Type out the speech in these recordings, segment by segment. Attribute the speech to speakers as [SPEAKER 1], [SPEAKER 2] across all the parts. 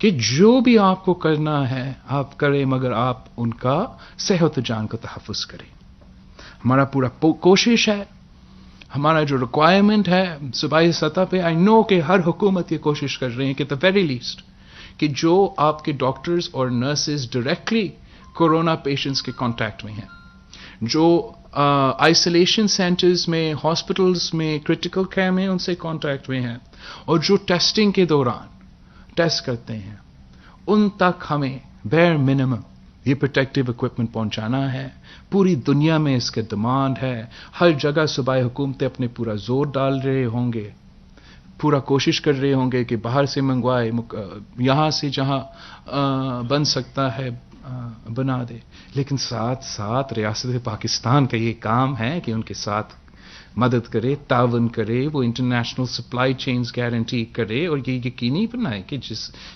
[SPEAKER 1] کہ جو بھی آپ کو کرنا ہے آپ کریں، مگر آپ ان کا صحت و جان کا تحفظ کریں. ہمارا پورا کوشش ہے، ہمارا جو ریکوائرمنٹ ہے صوبائی سطح پہ، آئی نو کہ ہر حکومت یہ کوشش کر رہے ہیں کہ دا ویری لیسٹ کہ جو آپ کے ڈاکٹرز اور نرسز ڈائریکٹلی کورونا پیشنٹس کے کانٹیکٹ میں ہیں، جو آئسولیشن سینٹرز میں، ہاسپٹلز میں، کرٹیکل کیئر میں ان سے کانٹیکٹ میں ہیں، اور جو ٹیسٹنگ کے دوران ٹیسٹ کرتے ہیں، ان تک ہمیں بیر منیمم یہ پروٹیکٹیو اکوپمنٹ پہنچانا ہے. پوری دنیا میں اس کے ڈیمانڈ ہے، ہر جگہ صوبائی حکومتیں اپنے پورا زور ڈال رہے ہوں گے، پورا کوشش کر رہے ہوں گے کہ باہر سے منگوائے، یہاں سے جہاں بن سکتا ہے بنا دے. لیکن ساتھ ساتھ ریاست پاکستان کا یہ کام ہے کہ ان کے ساتھ مدد کرے، تعاون کرے، وہ انٹرنیشنل سپلائی چینز گارنٹی کرے، اور یہ یقینی بنائے کہ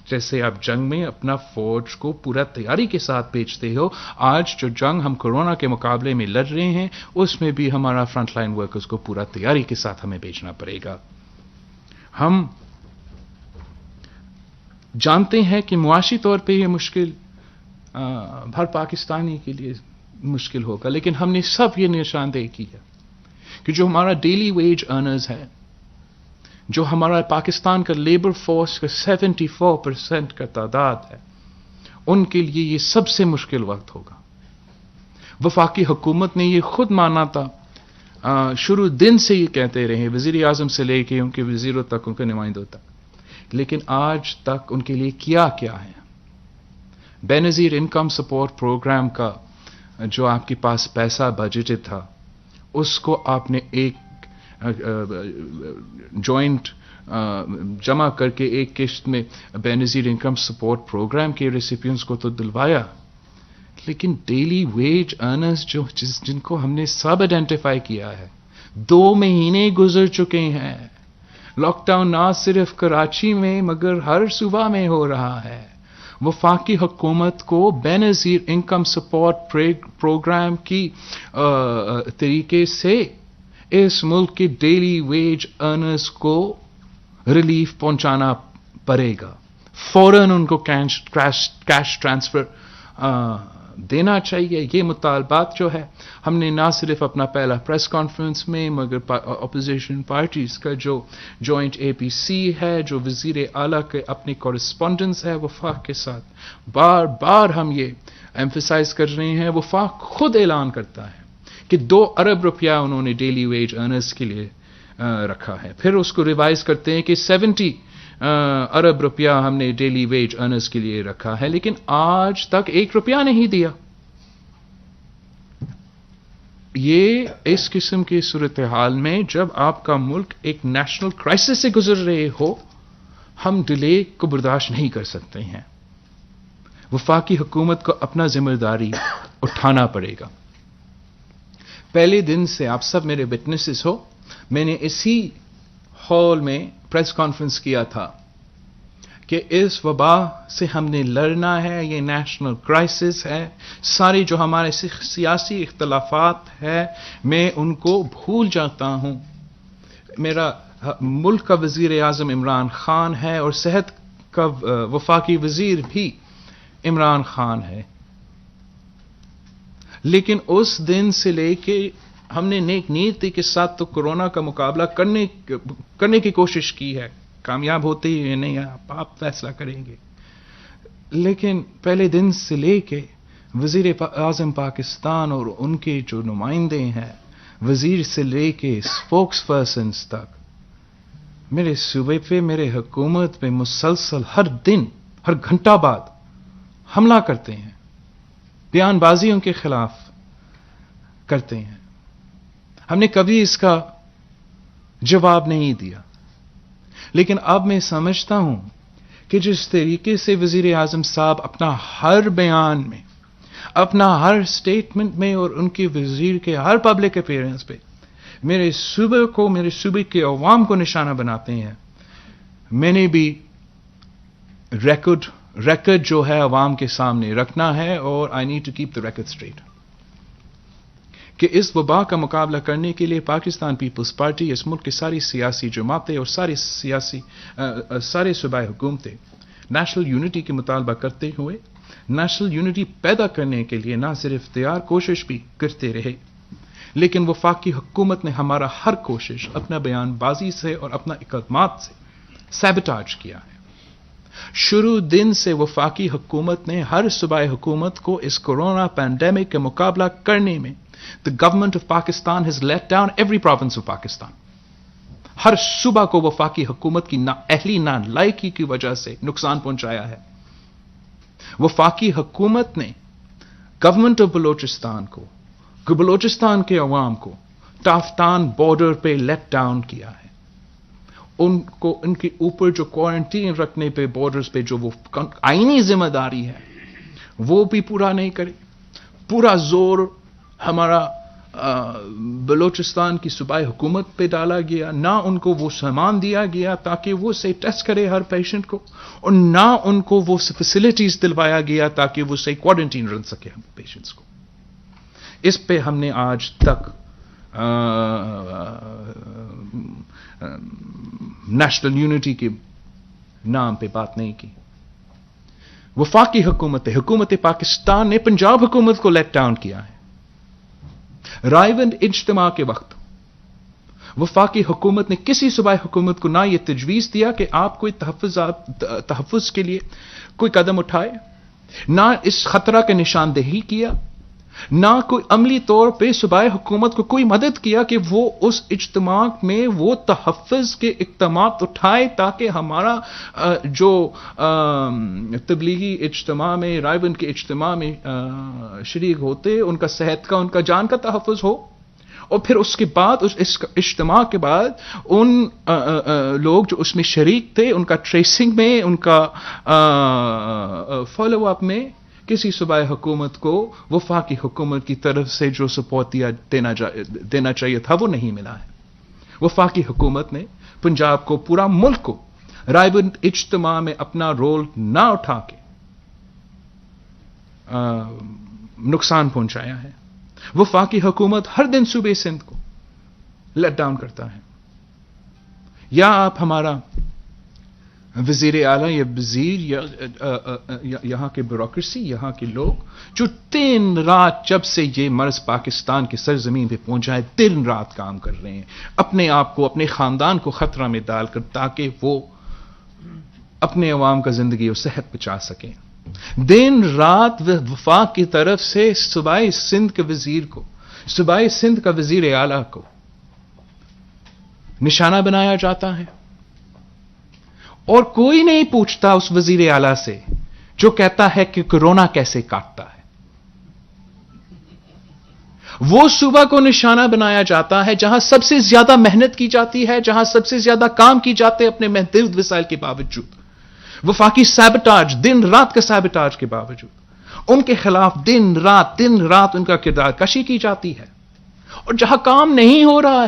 [SPEAKER 1] جیسے آپ جنگ میں اپنا فوج کو پورا تیاری کے ساتھ بھیجتے ہو، آج جو جنگ ہم کورونا کے مقابلے میں لڑ رہے ہیں اس میں بھی ہمارا فرنٹ لائن ورکرز کو پورا تیاری کے ساتھ ہمیں بھیجنا پڑے گا. ہم جانتے ہیں کہ معاشی طور پہ یہ مشکل ہر پاکستانی کے لیے مشکل ہوگا، لیکن ہم نے سب یہ نشاندہی کی ہے کہ جو ہمارا ڈیلی ویج ارنرز ہے، جو ہمارا پاکستان کا لیبر فورس کا 74% کا تعداد ہے، ان کے لیے یہ سب سے مشکل وقت ہوگا. وفاقی حکومت نے یہ خود مانا تھا، شروع دن سے یہ کہتے رہے، وزیر اعظم سے لے کے ان کے وزیروں تک، ان کے نمائندوں تک، لیکن آج تک ان کے لیے کیا ہے. بے نظیر انکم سپورٹ پروگرام کا جو آپ کے پاس پیسہ بجٹڈ تھا، اس کو آپ نے ایک جوائنٹ جمع کر کے ایک قسط میں بے نظیر انکم سپورٹ پروگرام کے ریسیپینٹس کو تو دلوایا، لیکن ڈیلی ویج ارنرز جن کو ہم نے سب آئیڈینٹیفائی کیا ہے، 2 مہینے گزر چکے ہیں. لاک ڈاؤن نہ صرف کراچی میں مگر ہر صوبہ میں ہو رہا ہے. وفاقی حکومت کو بے نظیر انکم سپورٹ پروگرام کی طریقے سے اس ملک کے ڈیلی ویج ارنرز کو ریلیف پہنچانا پڑے گا. فوراً ان کو کیش ٹرانسفر دینا چاہیے. یہ مطالبات جو ہے ہم نے نہ صرف اپنا پہلا پریس کانفرنس میں مگر اپوزیشن پارٹیز کا جو جوائنٹ اے پی سی ہے، جو وزیر اعلیٰ کے اپنی کورسپونڈنس ہے وفاق کے ساتھ، بار بار ہم یہ ایمفیسائز کر رہے ہیں. وفاق خود اعلان کرتا ہے کہ 2 ارب روپیہ انہوں نے ڈیلی ویج ارنرز کے لیے رکھا ہے، پھر اس کو ریوائز کرتے ہیں کہ 70 ارب روپیہ ہم نے ڈیلی ویج ارنرز کے لیے رکھا ہے، لیکن آج تک 1 روپیہ نہیں دیا. یہ اس قسم کی صورتحال میں جب آپ کا ملک ایک نیشنل کرائسس سے گزر رہے ہو، ہم ڈیلے کو برداشت نہیں کر سکتے ہیں. وفاقی حکومت کو اپنا ذمہ داری اٹھانا پڑے گا. پہلے دن سے آپ سب میرے وٹنسز ہو، میں نے اسی ہال میں پریس کانفرنس کیا تھا کہ اس وبا سے ہم نے لڑنا ہے، یہ نیشنل کرائسس ہے. سارے جو ہمارے سیاسی اختلافات ہیں میں ان کو بھول جاتا ہوں. میرا ملک کا وزیر اعظم عمران خان ہے اور صحت کا وفاقی وزیر بھی عمران خان ہے، لیکن اس دن سے لے کے ہم نے نیک نیتی کے ساتھ تو کورونا کا مقابلہ کرنے کی کوشش کی ہے. کامیاب ہوتے ہی نہیں، آپ فیصلہ کریں گے، لیکن پہلے دن سے لے کے وزیر اعظم پاکستان اور ان کے جو نمائندے ہیں، وزیر سے لے کے اسپوکس پرسنز تک، میرے صوبے پہ، میرے حکومت پہ مسلسل ہر دن، ہر گھنٹہ بعد حملہ کرتے ہیں، بیان بازیوں کے خلاف کرتے ہیں. ہم نے کبھی اس کا جواب نہیں دیا، لیکن اب میں سمجھتا ہوں کہ جس طریقے سے وزیر اعظم صاحب اپنا ہر بیان میں، اپنا ہر سٹیٹمنٹ میں اور ان کے وزیر کے ہر پبلک اپیئرنس پہ میرے صوبے کو، میرے صوبے کے عوام کو نشانہ بناتے ہیں، میں نے بھی ریکارڈ جو ہے عوام کے سامنے رکھنا ہے، اور I need to keep the record straight کہ اس وبا کا مقابلہ کرنے کے لیے پاکستان پیپلز پارٹی، اس ملک کی ساری سیاسی جماعتیں اور سارے صوبائی حکومتیں نیشنل یونٹی کی مطالبہ کرتے ہوئے نیشنل یونٹی پیدا کرنے کے لیے نہ صرف اختیار کوشش بھی کرتے رہے، لیکن وفاقی حکومت نے ہمارا ہر کوشش اپنا بیان بازی سے اور اپنا اقدامات سے سیبوٹاج کیا ہے۔ شروع دن سے وفاقی حکومت نے ہر صوبائی حکومت کو اس کورونا پینڈیمک کا مقابلہ کرنے میں the government of Pakistan has let down every province of Pakistan. ہر صوبہ کو وفاقی حکومت کی نااہلی نالائکی کی وجہ سے نقصان پہنچایا ہے۔ وفاقی حکومت نے گورنمنٹ آف بلوچستان کو، بلوچستان کے عوام کو ٹافتان بارڈر پہ لیٹ ڈاؤن کیا ہے۔ ان کو ان کے اوپر جو کوارنٹین رکھنے پہ بارڈرز پہ جو وہ آئینی ذمہ داری ہے وہ بھی پورا نہیں کرے۔ پورا زور ہمارا بلوچستان کی صوبائی حکومت پہ ڈالا گیا، نہ ان کو وہ سامان دیا گیا تاکہ وہ صحیح ٹیسٹ کرے ہر پیشنٹ کو، اور نہ ان کو وہ فیسلٹیز دلوایا گیا تاکہ وہ صحیح کوارنٹین رکھ سکے ہم پیشنٹس کو۔ اس پہ ہم نے آج تک نیشنل یونٹی کے نام پہ بات نہیں کی۔ وفاقی حکومت پاکستان نے پنجاب حکومت کو لیٹ ڈاؤن کیا ہے۔ رائے اجتماع کے وقت وفاقی حکومت نے کسی صوبائی حکومت کو نہ یہ تجویز دیا کہ آپ کوئی تحفظ کے لیے کوئی قدم اٹھائے، نہ اس خطرہ کا نشاندہی کیا، نہ کوئی عملی طور پہ صوبائی حکومت کو کوئی مدد کیا کہ وہ اس اجتماع میں وہ تحفظ کے اقدامات اٹھائے تاکہ ہمارا جو تبلیغی اجتماع میں رائے کے اجتماع میں شریک ہوتے ان کا صحت کا، ان کا جان کا تحفظ ہو۔ اور پھر اس کے بعد اس اجتماع کے بعد ان لوگ جو اس میں شریک تھے ان کا ٹریسنگ میں، ان کا فالو اپ میں کسی صوبائی حکومت کو وفاقی حکومت کی طرف سے جو سپورٹ دینا چاہیے تھا وہ نہیں ملا ہے۔ وفاقی حکومت نے پنجاب کو، پورا ملک کو رائے اجتماع میں اپنا رول نہ اٹھا کے نقصان پہنچایا ہے۔ وفاقی حکومت ہر دن صوبے سندھ کو لیٹ ڈاؤن کرتا ہے۔ یا آپ ہمارا وزیر اعلیٰ یا وزیر یا یہاں کے بیوروکریسی، یہاں کے لوگ جو دن رات جب سے یہ مرض پاکستان کی سرزمین پہ پہنچا ہے دن رات کام کر رہے ہیں اپنے آپ کو، اپنے خاندان کو خطرہ میں ڈال کر تاکہ وہ اپنے عوام کا زندگی اور صحت بچا سکیں۔ دن رات وفاق کی طرف سے صوبائی سندھ کے وزیر کو، صوبائی سندھ کا وزیر اعلیٰ کو نشانہ بنایا جاتا ہے، اور کوئی نہیں پوچھتا اس وزیر اعلیٰ سے جو کہتا ہے کہ کورونا کیسے کاٹتا ہے۔ وہ صوبہ کو نشانہ بنایا جاتا ہے جہاں سب سے زیادہ محنت کی جاتی ہے، جہاں سب سے زیادہ کام کی جاتے اپنے محدود وسائل کے باوجود، وفاقی سیبوٹاج، دن رات کا سیبوٹاج کے باوجود ان کے خلاف دن رات ان کا کردار کشی کی جاتی ہے۔ اور جہاں کام نہیں ہو رہا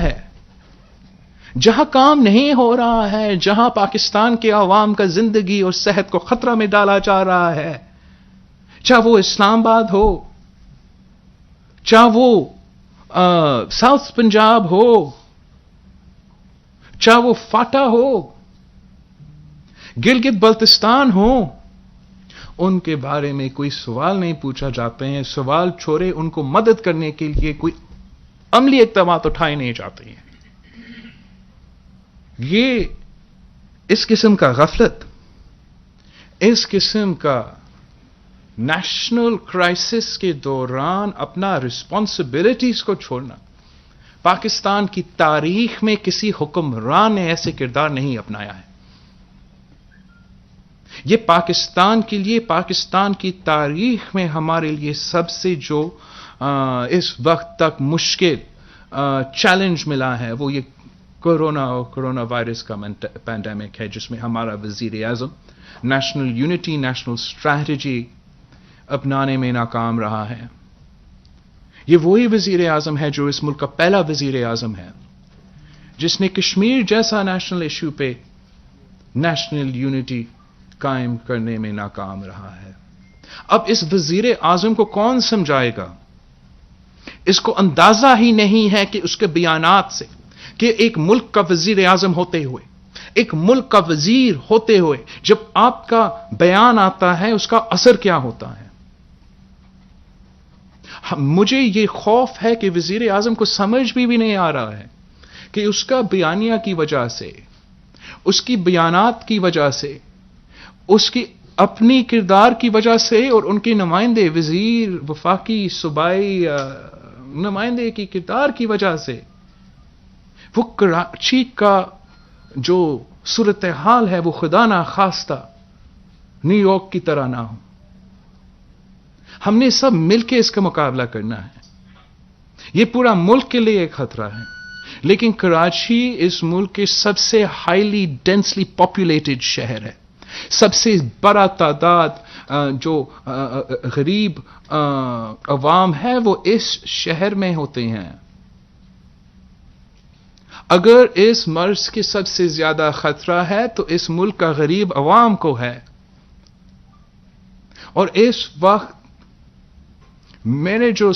[SPEAKER 1] ہے، جہاں پاکستان کے عوام کا زندگی اور صحت کو خطرہ میں ڈالا جا رہا ہے، چاہے وہ اسلام آباد ہو، چاہے وہ ساؤتھ پنجاب ہو، چاہے وہ فاٹا ہو، گلگت بلتستان ہو، ان کے بارے میں کوئی سوال نہیں پوچھا جاتے ہیں۔ سوال چھوڑے ان کو مدد کرنے کے لیے کوئی عملی اقدامات اٹھائے نہیں جاتے ہیں۔ یہ اس قسم کا غفلت، اس قسم کا نیشنل کرائسس کے دوران اپنا رسپانسبلٹیز کو چھوڑنا، پاکستان کی تاریخ میں کسی حکمران نے ایسے کردار نہیں اپنایا ہے۔ یہ پاکستان کے لیے، پاکستان کی تاریخ میں ہمارے لیے سب سے جو اس وقت تک مشکل چیلنج ملا ہے وہ یہ کورونا وائرس کا پینڈیمک ہے، جس میں ہمارا وزیر اعظم نیشنل یونٹی، نیشنل اسٹریٹجی اپنانے میں ناکام رہا ہے۔ یہ وہی وزیر اعظم ہے جو اس ملک کا پہلا وزیر اعظم ہے جس نے کشمیر جیسا نیشنل ایشو پہ نیشنل یونٹی قائم کرنے میں ناکام رہا ہے۔ اب اس وزیر اعظم کو کون سمجھائے گا؟ اس کو اندازہ ہی نہیں ہے کہ اس کے بیانات سے، کہ ایک ملک کا وزیر اعظم ہوتے ہوئے، ایک ملک کا وزیر ہوتے ہوئے جب آپ کا بیان آتا ہے اس کا اثر کیا ہوتا ہے؟ مجھے یہ خوف ہے کہ وزیر اعظم کو سمجھ بھی نہیں آ رہا ہے کہ اس کا بیانیہ کی وجہ سے، اس کی بیانات کی وجہ سے، اس کی اپنی کردار کی وجہ سے اور ان کے نمائندے وزیر، وفاقی، صوبائی نمائندے کی کردار کی وجہ سے وہ کراچی کا جو صورتحال ہے وہ خدا نہ خواستہ نیو یارک کی طرح نہ ہو. ہم نے سب مل کے اس کا مقابلہ کرنا ہے. یہ پورا ملک کے لیے ایک خطرہ ہے، لیکن کراچی اس ملک کے سب سے ہائیلی ڈینسلی پاپولیٹڈ شہر ہے. سب سے بڑا تعداد جو غریب عوام ہے وہ اس شہر میں ہوتے ہیں. اگر اس مرض کے سب سے زیادہ خطرہ ہے تو اس ملک کا غریب عوام کو ہے. اور اس وقت میرے جو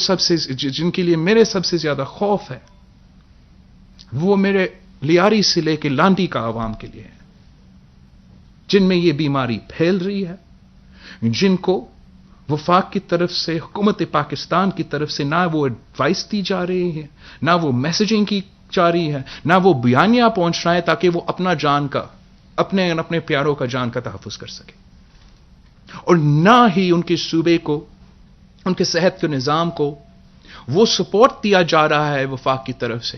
[SPEAKER 1] جن کے لیے میرے سب سے زیادہ خوف ہے وہ میرے لیاری سے لے کے لانڈی کا عوام کے لیے ہے، جن میں یہ بیماری پھیل رہی ہے، جن کو وفاق کی طرف سے، حکومت پاکستان کی طرف سے نہ وہ ایڈوائس دی جا رہی ہے، نہ وہ میسجنگ کی جا رہی ہے، نہ وہ بیانیہ پہنچ رہا ہے تاکہ وہ اپنا جان کا، اپنے پیاروں کا جان کا تحفظ کر سکے، اور نہ ہی ان کے صوبے کو، ان کے صحت کے نظام کو وہ سپورٹ دیا جا رہا ہے وفاق کی طرف سے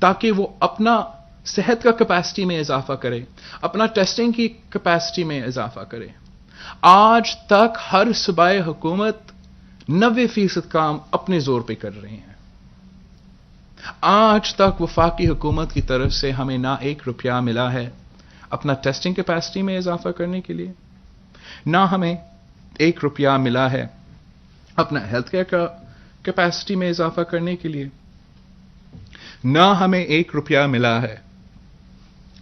[SPEAKER 1] تاکہ وہ اپنا صحت کا کیپیسٹی میں اضافہ کرے، اپنا ٹیسٹنگ کی کیپیسٹی میں اضافہ کرے. آج تک ہر صوبائی حکومت 90% کام اپنے زور پہ کر رہے ہیں. آج تک وفاقی حکومت کی طرف سے ہمیں نہ 1 روپیہ ملا ہے اپنا ٹیسٹنگ کیپیسٹی میں اضافہ کرنے کے لیے، نہ ہمیں 1 روپیہ ملا ہے اپنا ہیلتھ کیئر کا کیپیسٹی میں اضافہ کرنے کے لیے، نہ ہمیں 1 روپیہ ملا ہے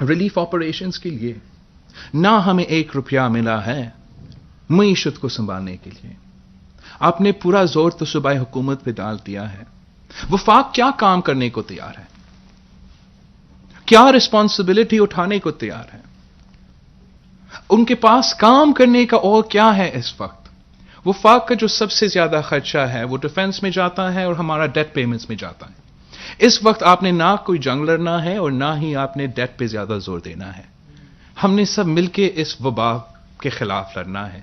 [SPEAKER 1] ریلیف آپریشنز کے لیے، نہ ہمیں 1 روپیہ ملا ہے معیشت کو سنبھالنے کے لیے. آپ نے پورا زور تو صوبائی حکومت پہ ڈال دیا ہے. وفاق کیا کام کرنے کو تیار ہے؟ کیا رسپانسبلٹی اٹھانے کو تیار ہے؟ ان کے پاس کام کرنے کا اور کیا ہے اس وقت؟ وفاق کا جو سب سے زیادہ خرچہ ہے وہ ڈیفنس میں جاتا ہے اور ہمارا ڈیٹ پیمنٹس میں جاتا ہے. اس وقت آپ نے نہ کوئی جنگ لڑنا ہے اور نہ ہی آپ نے ڈیٹ پہ زیادہ زور دینا ہے. ہم نے سب مل کے اس وبا کے خلاف لڑنا ہے.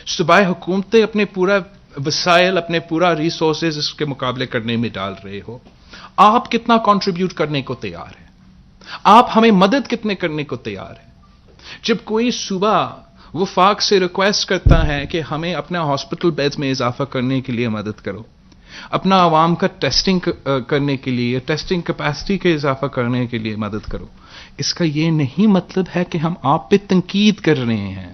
[SPEAKER 1] صوبائی حکومتیں اپنے پورا وسائل، اپنے پورا ریسورسز اس کے مقابلے کرنے میں ڈال رہے ہو. آپ کتنا کنٹریبیوٹ کرنے کو تیار ہیں؟ آپ ہمیں مدد کتنے کرنے کو تیار ہیں؟ جب کوئی صوبہ وفاق سے ریکویسٹ کرتا ہے کہ ہمیں اپنا ہاسپٹل بیڈز میں اضافہ کرنے کے لیے مدد کرو، اپنا عوام کا ٹیسٹنگ کرنے کے لیے، ٹیسٹنگ کیپیسٹی کے اضافہ کرنے کے لیے مدد کرو، اس کا یہ نہیں مطلب ہے کہ ہم آپ پہ تنقید کر رہے ہیں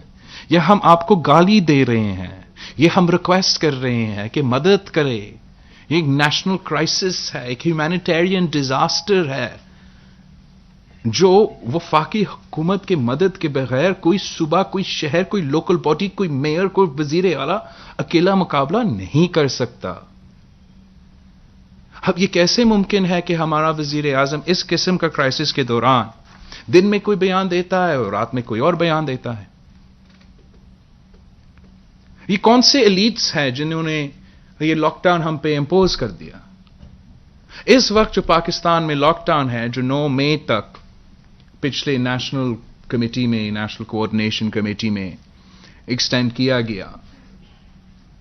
[SPEAKER 1] یا ہم آپ کو گالی دے رہے ہیں. یہ ہم ریکویسٹ کر رہے ہیں کہ مدد کرے. یہ ایک نیشنل کرائسس ہے، ایک ہیومینیٹیرین ڈیزاسٹر ہے جو وفاقی حکومت کے مدد کے بغیر کوئی صوبہ، کوئی شہر، کوئی لوکل باڈی، کوئی میئر، کوئی وزیر اعلیٰ اکیلا مقابلہ نہیں کر سکتا. اب یہ کیسے ممکن ہے کہ ہمارا وزیر اعظم اس قسم کا کرائسس کے دوران دن میں کوئی بیان دیتا ہے اور رات میں کوئی اور بیان دیتا ہے؟ یہ کون سے ایلیٹس ہیں جنہوں نے یہ لاک ڈاؤن ہم پہ امپوز کر دیا؟ اس وقت جو پاکستان میں لاک ڈاؤن ہے، جو 9 مئی تک پچھلے نیشنل کمیٹی میں، نیشنل کوآرڈینیشن کمیٹی میں ایکسٹینڈ کیا گیا،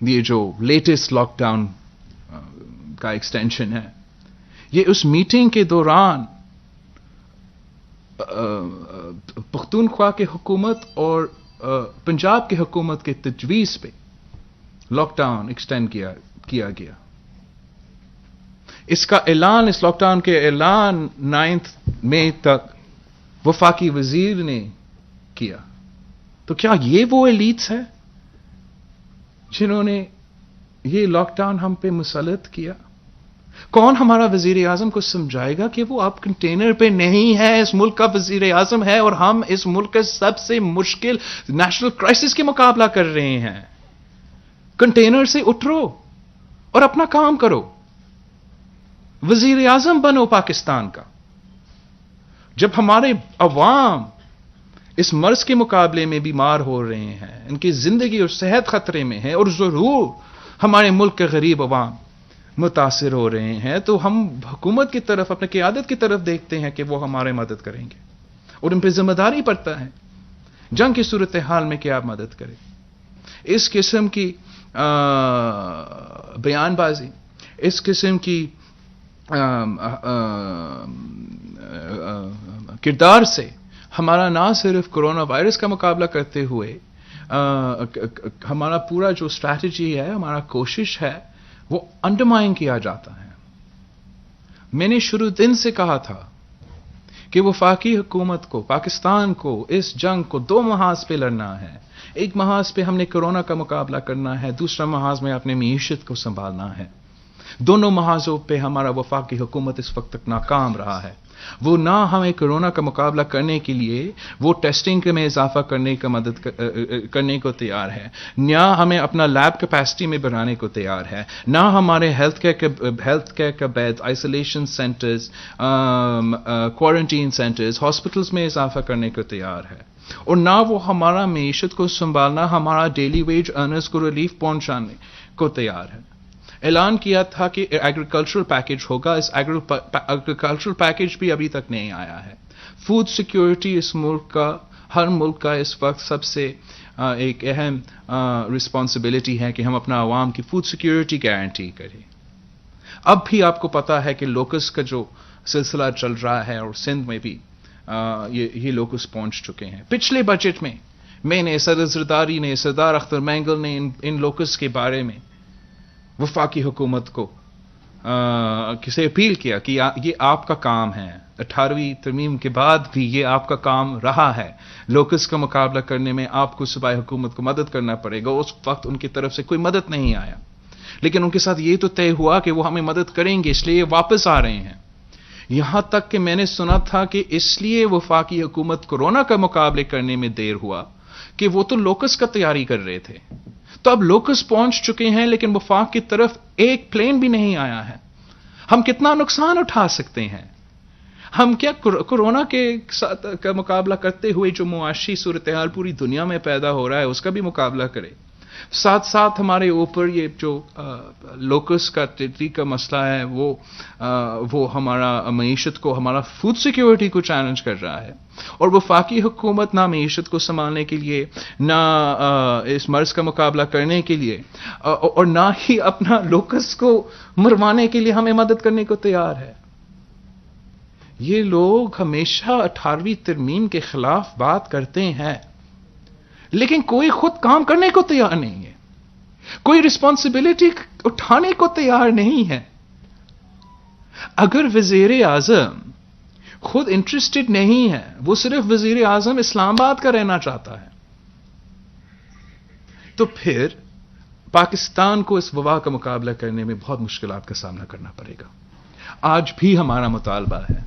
[SPEAKER 1] یہ جو لیٹسٹ لاک ڈاؤن کا ایکسٹینشن ہے، یہ اس میٹنگ کے دوران پختونخوا کے حکومت اور پنجاب کی حکومت کے تجویز پہ لاک ڈاؤن ایکسٹینڈ کیا گیا. اس کا اعلان، اس لاک ڈاؤن کے اعلان 9 مئی تک وفاقی وزیر نے کیا. تو کیا یہ وہ ایلیٹس ہیں جنہوں نے یہ لاک ڈاؤن ہم پہ مسلط کیا؟ کون ہمارا وزیر اعظم کو سمجھائے گا کہ وہ آپ کنٹینر پہ نہیں ہے، اس ملک کا وزیر اعظم ہے اور ہم اس ملک کے سب سے مشکل نیشنل کرائسس کے مقابلہ کر رہے ہیں. کنٹینر سے اٹھو اور اپنا کام کرو. وزیر اعظم بنو پاکستان کا. جب ہمارے عوام اس مرض کے مقابلے میں بیمار ہو رہے ہیں, ان کی زندگی اور صحت خطرے میں ہے, اور ضرور ہمارے ملک کے غریب عوام متاثر ہو رہے ہیں, تو ہم حکومت کی طرف, اپنے قیادت کی طرف دیکھتے ہیں کہ وہ ہمارے مدد کریں گے, اور ان پہ ذمہ داری پڑتا ہے جنگ کی صورتحال میں کہ آپ مدد کریں. اس قسم کی بیان بازی, اس قسم کی کردار سے ہمارا نہ صرف کورونا وائرس کا مقابلہ کرتے ہوئے ہمارا پورا جو اسٹریٹجی ہے, ہمارا کوشش ہے, وہ انڈرمائن کیا جاتا ہے. میں نے شروع دن سے کہا تھا کہ وفاقی حکومت کو, پاکستان کو اس جنگ کو دو محاذ پہ لڑنا ہے. ایک محاذ پہ ہم نے کورونا کا مقابلہ کرنا ہے, دوسرا محاذ میں اپنے معیشت کو سنبھالنا ہے. دونوں محاذوں پہ ہمارا وفاقی حکومت اس وقت تک ناکام رہا ہے. وہ نہ ہمیں کورونا کا مقابلہ کرنے کے لیے وہ ٹیسٹنگ میں اضافہ کرنے کا مدد کرنے کو تیار ہے, نہ ہمیں اپنا لیب کیپیسٹی میں بڑھانے کو تیار ہے, نہ ہمارے ہیلتھ کیئر کا bed, isolation centres, quarantine centres, hospitals میں اضافہ کرنے کو تیار ہے, اور نہ وہ ہمارا معیشت کو سنبھالنا, ہمارا ڈیلی ویج ارنرز کو ریلیف پہنچانے کو تیار ہے. اعلان کیا تھا کہ ایگریکلچرل پیکج ہوگا, اس ایگریکلچرل پیکج بھی ابھی تک نہیں آیا ہے. فوڈ سیکیورٹی اس ملک کا, ہر ملک کا اس وقت سب سے ایک اہم رسپانسبلٹی ہے کہ ہم اپنا عوام کی فوڈ سیکیورٹی گارنٹی کریں. اب بھی آپ کو پتا ہے کہ لوکس کا جو سلسلہ چل رہا ہے, اور سندھ میں بھی یہ لوکس پہنچ چکے ہیں. پچھلے بجٹ میں نے صدر زرداری نے, سردار اختر مینگل نے ان لوکس کے بارے میں وفاقی حکومت کو کسے اپیل کیا کہ یہ آپ کا کام ہے. 18ویں ترمیم کے بعد بھی یہ آپ کا کام رہا ہے. لوکس کا مقابلہ کرنے میں آپ کو صوبائی حکومت کو مدد کرنا پڑے گا. اس وقت ان کی طرف سے کوئی مدد نہیں آیا, لیکن ان کے ساتھ یہ تو طے ہوا کہ وہ ہمیں مدد کریں گے, اس لیے یہ واپس آ رہے ہیں. یہاں تک کہ میں نے سنا تھا کہ اس لیے وفاقی حکومت کورونا کا مقابلے کرنے میں دیر ہوا کہ وہ تو لوکس کا تیاری کر رہے تھے. تو اب لوکس پہنچ چکے ہیں, لیکن وفاق کی طرف ایک پلین بھی نہیں آیا ہے. ہم کتنا نقصان اٹھا سکتے ہیں؟ ہم کیا کورونا کے ساتھ کا مقابلہ کرتے ہوئے جو معاشی صورتحال پوری دنیا میں پیدا ہو رہا ہے اس کا بھی مقابلہ کریں, ساتھ ساتھ ہمارے اوپر یہ جو لوکس کا ٹیٹری کا مسئلہ ہے وہ ہمارا معیشت کو, ہمارا فوڈ سیکیورٹی کو چیلنج کر رہا ہے. اور وفاقی حکومت نہ معیشت کو سنبھالنے کے لیے, نہ اس مرض کا مقابلہ کرنے کے لیے, اور نہ ہی اپنا لوکس کو مروانے کے لیے ہمیں مدد کرنے کو تیار ہے. یہ لوگ ہمیشہ 18ویں ترمیم کے خلاف بات کرتے ہیں, لیکن کوئی خود کام کرنے کو تیار نہیں ہے, کوئی رسپانسبلٹی اٹھانے کو تیار نہیں ہے. اگر وزیر اعظم خود انٹرسٹڈ نہیں ہے, وہ صرف وزیر اعظم اسلام آباد کا رہنا چاہتا ہے, تو پھر پاکستان کو اس وبا کا مقابلہ کرنے میں بہت مشکلات کا سامنا کرنا پڑے گا. آج بھی ہمارا مطالبہ ہے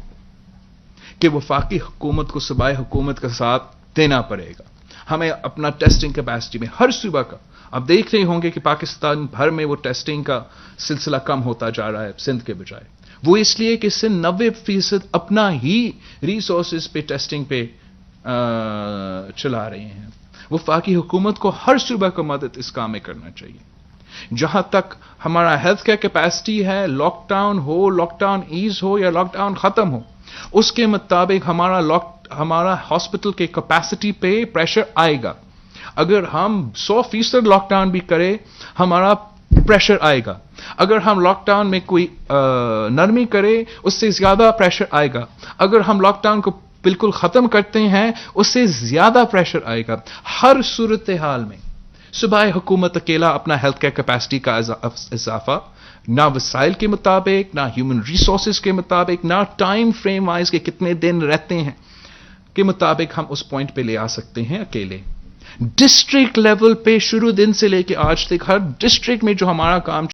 [SPEAKER 1] کہ وفاقی حکومت کو صوبائی حکومت کا ساتھ دینا پڑے گا. ہمیں اپنا ٹیسٹنگ کیپیسٹی میں ہر صوبہ کا, آپ دیکھ رہے ہوں گے کہ پاکستان بھر میں وہ ٹیسٹنگ کا سلسلہ کم ہوتا جا رہا ہے سندھ کے بجائے. وہ اس لیے کہ سندھ 90% اپنا ہی ریسورسز پہ ٹیسٹنگ پہ چلا رہے ہیں. وفاقی حکومت کو ہر صوبہ کو مدد اس کام میں کرنا چاہیے. جہاں تک ہمارا ہیلتھ کیئر کیپیسٹی ہے, لاک ڈاؤن ہو, لاک ڈاؤن ایز ہو یا لاک ڈاؤن ختم ہو, اس کے مطابق ہمارا ہاسپٹل کے کیپیسٹی پہ پریشر آئے گا. اگر ہم 100% لاک ڈاؤن بھی کریں, ہمارا پریشر آئے گا. اگر ہم لاک ڈاؤن میں کوئی نرمی کریں, اس سے زیادہ پریشر آئے گا. اگر ہم لاک ڈاؤن کو بالکل ختم کرتے ہیں, اس سے زیادہ پریشر آئے گا. ہر صورتحال میں صوبائی حکومت اکیلا اپنا ہیلتھ کیئر کیپیسٹی کا اضافہ نہ وسائل کے مطابق, نہ ہیومن ریسورسز کے مطابق, نہ ٹائم فریم وائز کے کتنے دن رہتے ہیں کے مطابق ہم اس پوائنٹ پہ لے آ سکتے ہیں اکیلے. ڈسٹرکٹ لیول پہ شروع دن سے لے کے آج تک ہر ڈسٹرکٹ میں جو ہمارا کام